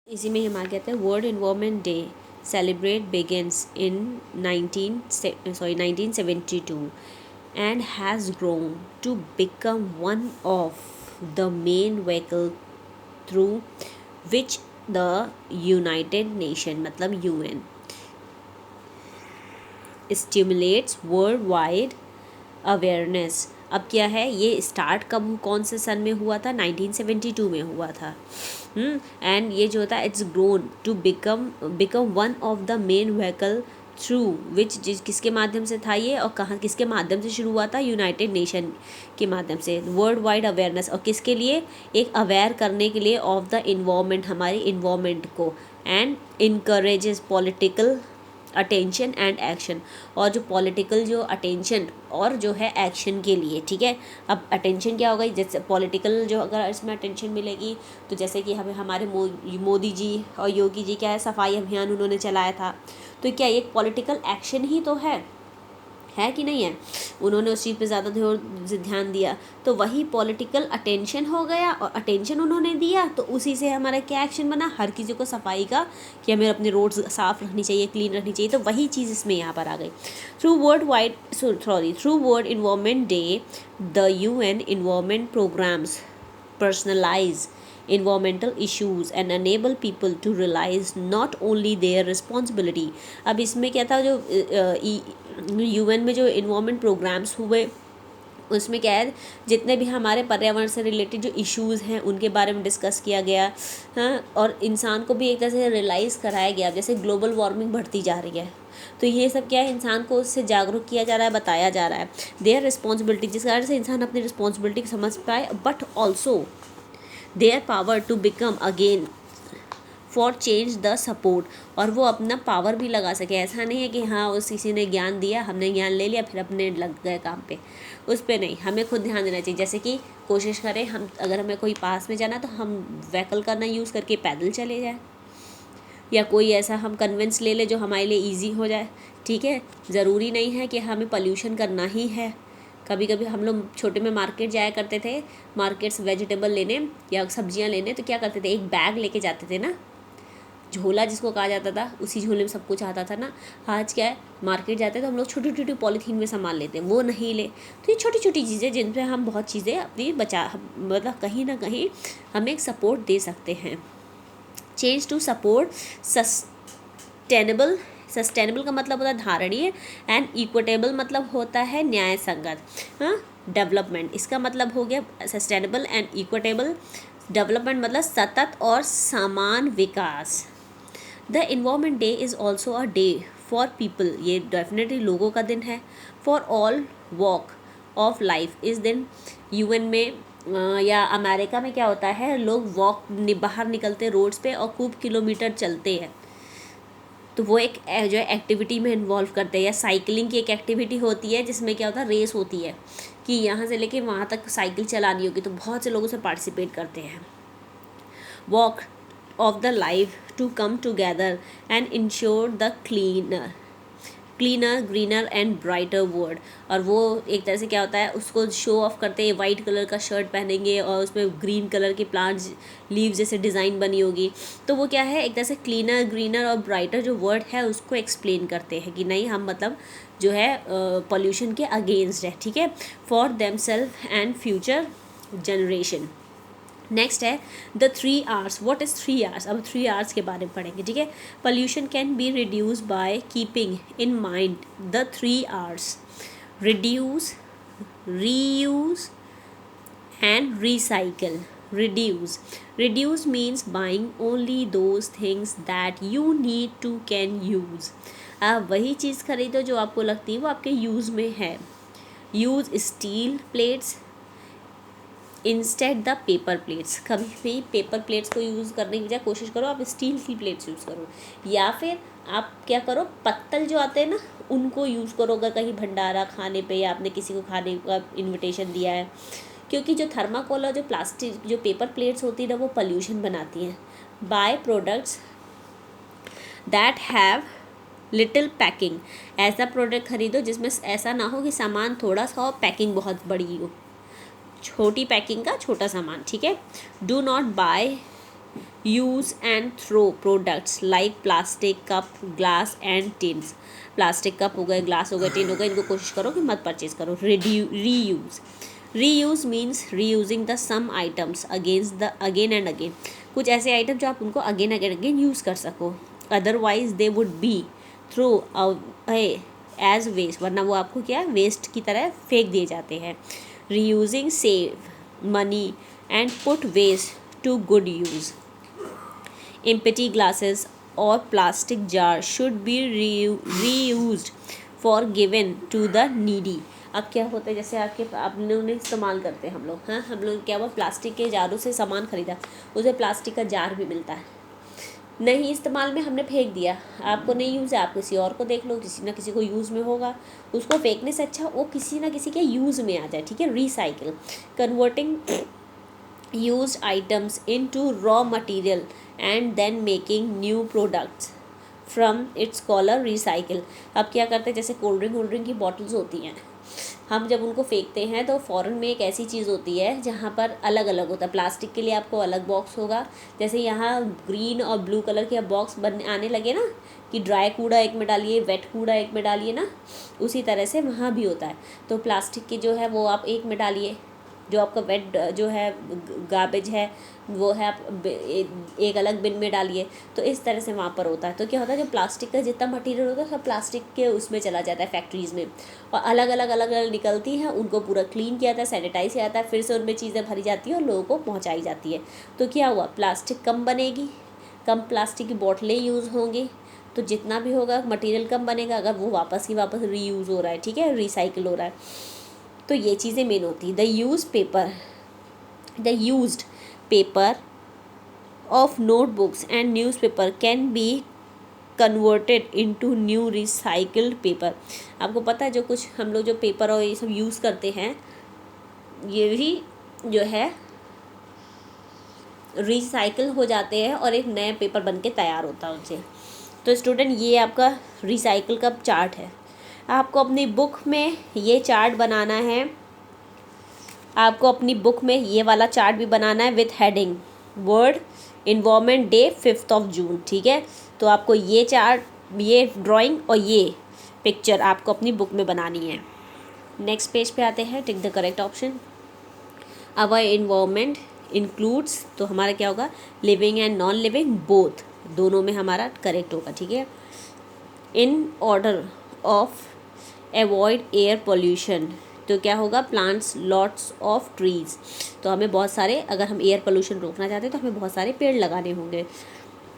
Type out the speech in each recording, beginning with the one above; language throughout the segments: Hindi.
इसी में हम आ कहते हैं world environment day celebrate begins in 1972 and has grown to become one of the main vehicle through which the United Nation मतलब UN stimulates worldwide अवेयरनेस। अब क्या है, ये स्टार्ट कब कौन से सन में हुआ था? 1972 में हुआ था। एंड ये जो होता है it's grown to become one of the main vehicle through which किसके माध्यम से था ये, और कहाँ किसके माध्यम से शुरू हुआ था? यूनाइटेड नेशन के माध्यम से। वर्ल्ड वाइड अवेयरनेस, और किसके लिए? एक अवेयर करने के लिए ऑफ द इन्वायरमेंट, हमारी इन्वायरमेंट को। And encourages political attention and action, और जो पॉलिटिकल जो अटेंशन और जो है एक्शन के लिए। ठीक है, अब अटेंशन क्या होगा? जैसे पॉलिटिकल जो अगर इसमें अटेंशन मिलेगी तो जैसे कि हमें हमारे मोदी जी और योगी जी क्या है, सफाई अभियान उन्होंने चलाया था, तो क्या एक पॉलिटिकल एक्शन ही तो है कि नहीं है? उन्होंने उस चीज़ पे ज़्यादा ध्यान दिया, तो वही पॉलिटिकल अटेंशन हो गया, और अटेंशन उन्होंने दिया तो उसी से हमारा क्या एक्शन बना? हर किसी को सफाई का, कि हमें अपने रोड्स साफ़ रखनी चाहिए, क्लीन रखनी चाहिए, तो वही चीज़ इसमें यहाँ पर आ गई। Through world environment day the UN environment programmes personalize environmental issues and enable people to realize not only their responsibility। अब इसमें क्या था, जो UN में जो इन्वायरमेंट प्रोग्राम्स हुए उसमें क्या है, जितने भी हमारे पर्यावरण से रिलेटेड जो इश्यूज़ हैं उनके बारे में डिस्कस किया गया। हाँ, और इंसान को भी एक तरह से रियलाइज़ कराया गया। जैसे ग्लोबल वार्मिंग बढ़ती जा रही है, तो ये सब क्या है, इंसान को उससे जागरूक किया जा रहा है, बताया जा रहा है देयर रिस्पॉन्सिबिलिटी, जिस कारण से इंसान अपनी रिस्पॉन्सिबिलिटी समझ पाए, but also their power to become again for change the support, और वो अपना पावर भी लगा सके। ऐसा नहीं है कि हाँ उस किसी ने ज्ञान दिया, हमने ज्ञान ले लिया फिर अपने लग गए काम पे, उस पर नहीं, हमें खुद ध्यान देना चाहिए। जैसे कि कोशिश करें हम, अगर हमें कोई पास में जाना तो हम व्हीकल का ना यूज़ करके पैदल चले जाए, या कोई ऐसा हम कन्वेंस ले ले जो हमारे लिए ईजी हो जाए। ठीक है, ज़रूरी नहीं है कि हमें पॉल्यूशन करना ही है। कभी कभी हम लोग छोटे में मार्केट जाया करते थे, मार्केट्स वेजिटेबल लेने या सब्जियां लेने, तो क्या करते थे, एक बैग लेके जाते थे ना, झोला जिसको कहा जाता था, उसी झोले में सब कुछ आता था ना। आज क्या है, मार्केट जाते हैं तो हम लोग छोटी छोटी पॉलीथीन में सामान लेते हैं, वो नहीं ले। तो ये छोटी छोटी चीज़ें जिन पे हम बहुत चीज़ें अपनी मतलब कहीं ना कहीं हम एक सपोर्ट दे सकते हैं। चेंज टू सपोर्ट सस्टेनेबल का मतलब होता है धारणीय, एंड इक्विटेबल मतलब होता है न्याय संगत। हाँ, डेवलपमेंट इसका मतलब हो गया सस्टेनेबल एंड इक्विटेबल। डेवलपमेंट मतलब सतत और समान विकास। The environment day is also a day for people, ये डेफिनेटली लोगों का दिन है। For all walk of life, इस दिन UN में या अमेरिका में क्या होता है, लोग वॉक बाहर निकलते रोड्स पे और खूब किलोमीटर चलते हैं, तो वो एक जो है एक्टिविटी में इन्वॉल्व करते हैं। या साइकिलिंग की एक एक्टिविटी होती है जिसमें क्या होता है, रेस होती है कि यहाँ से लेके वहाँ तक साइकिल चलानी होगी, तो बहुत से लोग उसमें पार्टिसिपेट करते हैं। Walk of the life to come together and ensure the cleaner greener and brighter world, और वो एक तरह से क्या होता है, उसको शो ऑफ करते हैं। वाइट कलर का शर्ट पहनेंगे और उसमें ग्रीन कलर के प्लांट्स लीव्स जैसे डिज़ाइन बनी होगी, तो वो क्या है, एक तरह से क्लीनर ग्रीनर और ब्राइटर जो वर्ड है उसको एक्सप्लेन करते हैं कि नहीं, हम मतलब जो है पॉल्यूशन के अगेंस्ट है। ठीक है, for them self and future generation. Next है the 3 Rs। What is 3 Rs? अब 3 Rs के बारे में पढ़ेंगे। ठीक है, pollution can be reduce by keeping in mind the 3 Rs: reduce, reuse and recycle. Reduce means buying only those things that you need to can use. आप वही चीज़ खरीदो जो आपको लगती है वो आपके यूज़ में है। Use steel plates instead the paper plates. कभी भी पेपर प्लेट्स को यूज़ करने की बजाय कोशिश करो आप स्टील की प्लेट्स यूज़ करो, या फिर आप क्या करो, पत्तल जो आते हैं ना उनको यूज़ करो अगर कहीं भंडारा खाने पे या आपने किसी को खाने का इनविटेशन दिया है। क्योंकि जो थर्माकोल और जो प्लास्टिक जो पेपर प्लेट्स होती है ना वो पॉल्यूशन बनाती हैं। Buy products that have little packing, ऐसा प्रोडक्ट खरीदो जिसमें ऐसा ना हो कि सामान थोड़ा सा हो, पैकिंग बहुत बड़ी हो, छोटी पैकिंग का छोटा सामान। ठीक है, do not buy use and throw products like plastic cup, glass and tins. Plastic cup हो गए, ग्लास हो गए, टिन हो गए, इनको कोशिश करो कि मत परचेज करो। Reuse, reuse means reusing the same items again and again. कुछ ऐसे आइटम जो आप उनको अगेन एंड अगेन यूज़ कर सको, otherwise they would be throw away as waste, वरना वो आपको क्या वेस्ट की तरह फेंक दिए जाते हैं। Reusing save money and put waste to good use. Empty glasses or plastic jars should be reused for given to the needy। अब क्या होता है, जैसे आपने उन्हें इस्तेमाल करते हैं हम लोग, हाँ हम लोग क्या हुआ, प्लास्टिक के जारों से सामान खरीदा, उसे प्लास्टिक का जार भी मिलता है, नहीं इस्तेमाल में हमने फेंक दिया, आपको नहीं यूज़ है, आप किसी और को देख लो, किसी ना किसी को यूज़ में होगा, उसको फेंकने से अच्छा वो किसी ना किसी के यूज़ में आ जाए, ठीक है। Recycle, converting used items into raw material and then making new products from its collar recycle. अब क्या करते हैं, जैसे कोल्ड ड्रिंक की बॉटल्स होती हैं, हम जब उनको फेंकते हैं तो फ़ॉरेन में एक ऐसी चीज़ होती है जहाँ पर अलग अलग होता है, प्लास्टिक के लिए आपको अलग बॉक्स होगा, जैसे यहाँ ग्रीन और ब्लू कलर के बॉक्स बनने आने लगे ना, कि ड्राई कूड़ा एक में डालिए, वेट कूड़ा एक में डालिए ना, उसी तरह से वहाँ भी होता है। तो प्लास्टिक की जो है वो आप एक में डालिए, जो आपका वेट जो है गार्बेज है वो है आप एक अलग बिन में डालिए, तो इस तरह से वहाँ पर होता है। तो क्या होता है, जो प्लास्टिक का जितना मटेरियल होता है सब प्लास्टिक के उसमें चला जाता है फैक्ट्रीज़ में, और अलग अलग निकलती हैं, उनको पूरा क्लीन किया जाता है, सैनिटाइज किया जाता है, फिर से उनमें चीज़ें भरी जाती हैं और लोगों को पहुँचाई जाती है। तो क्या हुआ, प्लास्टिक कम बनेगी, कम प्लास्टिक की बॉटलें यूज़ होंगी, तो जितना भी होगा मटेरियल कम बनेगा, अगर वो वापस की वापस रीयूज़ हो रहा है, ठीक है, रिसाइकिल हो रहा है। तो ये चीज़ें मेन होती है। The used paper of notebooks and newspaper can be converted into new recycled paper. आपको पता है जो कुछ हम लोग जो पेपर और ये सब यूज़ करते हैं, ये भी जो है रिसाइकिल हो जाते हैं और एक नया पेपर बन के तैयार होता है उनसे। तो स्टूडेंट ये आपका रिसाइकिल का चार्ट है, आपको अपनी बुक में ये चार्ट बनाना है, आपको अपनी बुक में ये वाला चार्ट भी बनाना है with heading world environment day 5 जून, ठीक है। तो आपको ये चार्ट, ये ड्राइंग और ये पिक्चर आपको अपनी बुक में बनानी है। नेक्स्ट पेज पे आते हैं, tick the correct option. Our environment includes, तो हमारा क्या होगा, living and non living both, दोनों में हमारा करेक्ट होगा, ठीक है। In order of avoid air pollution, तो क्या होगा, प्लांट्स लॉट्स ऑफ ट्रीज़, तो हमें बहुत सारे, अगर हम एयर पोल्यूशन रोकना चाहते हैं तो हमें बहुत सारे पेड़ लगाने होंगे।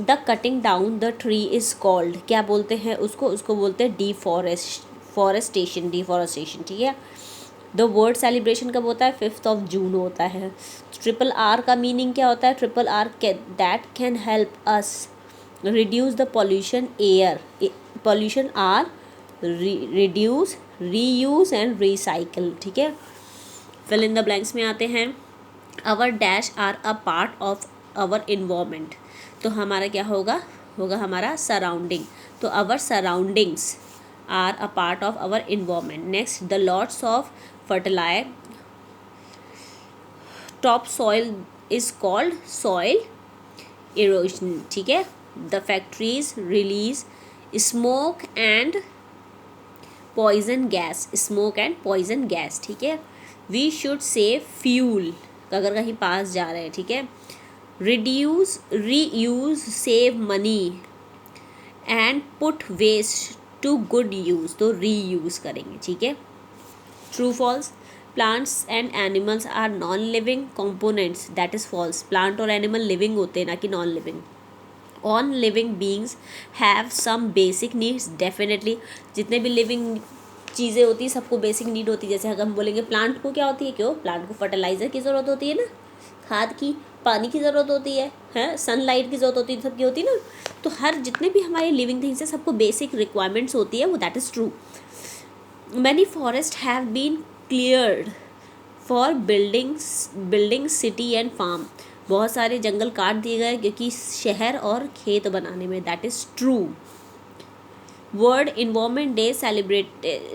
The cutting down the tree is called, क्या बोलते हैं उसको बोलते हैं डिफॉरेस्टेशन, ठीक है। द वर्ल्ड सेलिब्रेशन कब होता है, 5 जून होता है। ट्रिपल आर का मीनिंग क्या होता है, triple R that can help us reduce the pollution are reduce, reuse and recycle, ठीक है। फिल इन द ब्लैंक्स में आते हैं। Our dash are a part of our environment, तो हमारा क्या होगा हमारा सराउंडिंग, तो our surroundings are a part of our environment. Next, the lots of fertiliser top soil is called soil erosion, ठीक है। The factories release smoke and poison gas, ठीक है। वी शुड सेव फ्यूल, अगर कहीं पास जा रहे हैं, ठीक है। Reduce, reuse, save money and put waste to good use, तो रीयूज़ करेंगे, ठीक है। True false, plants and animals are non living components, that is false. Plant और एनिमल लिविंग होते हैं, ना कि non living. On living beings have some basic needs, definitely जितने भी लिविंग चीज़ें होती हैं सबको बेसिक नीड होती है। जैसे अगर हम बोलेंगे प्लांट को क्या होती है, क्यों, प्लांट को फर्टिलाइज़र की ज़रूरत होती है ना, खाद की, पानी की ज़रूरत होती है, सनलाइट की ज़रूरत होती है, सबकी होती है ना। तो हर जितने भी हमारे लिविंग थिंग्स हैं सबको बेसिक रिक्वायरमेंट्स होती है, वो that is true. Many forest have been cleared for building city and farm, बहुत सारे जंगल काट दिए गए क्योंकि शहर और खेत बनाने में, that is true. World environment day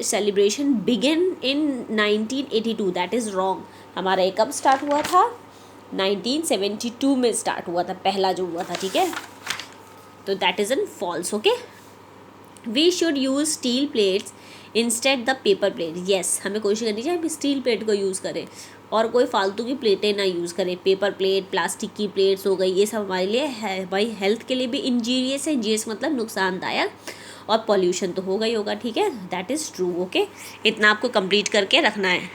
celebration begin in 1982, that is wrong. हमारा ये कब स्टार्ट हुआ था, 1972 में स्टार्ट हुआ था, पहला जो हुआ था, ठीक है। तो that is an false, okay. We should use steel plates instead the paper plate, yes, हमें कोशिश करनी चाहिए हम स्टील प्लेट को यूज़ करें और कोई फालतू की प्लेटें ना यूज़ करें। पेपर प्लेट, प्लास्टिक की प्लेट्स हो गई, ये सब हमारे लिए है भाई, हेल्थ के लिए भी इंजीरियस है, इंजीरियस मतलब नुकसानदायक, और पॉल्यूशन तो होगा ही होगा, ठीक है। That is true, okay. इतना आपको कंप्लीट करके रखना है।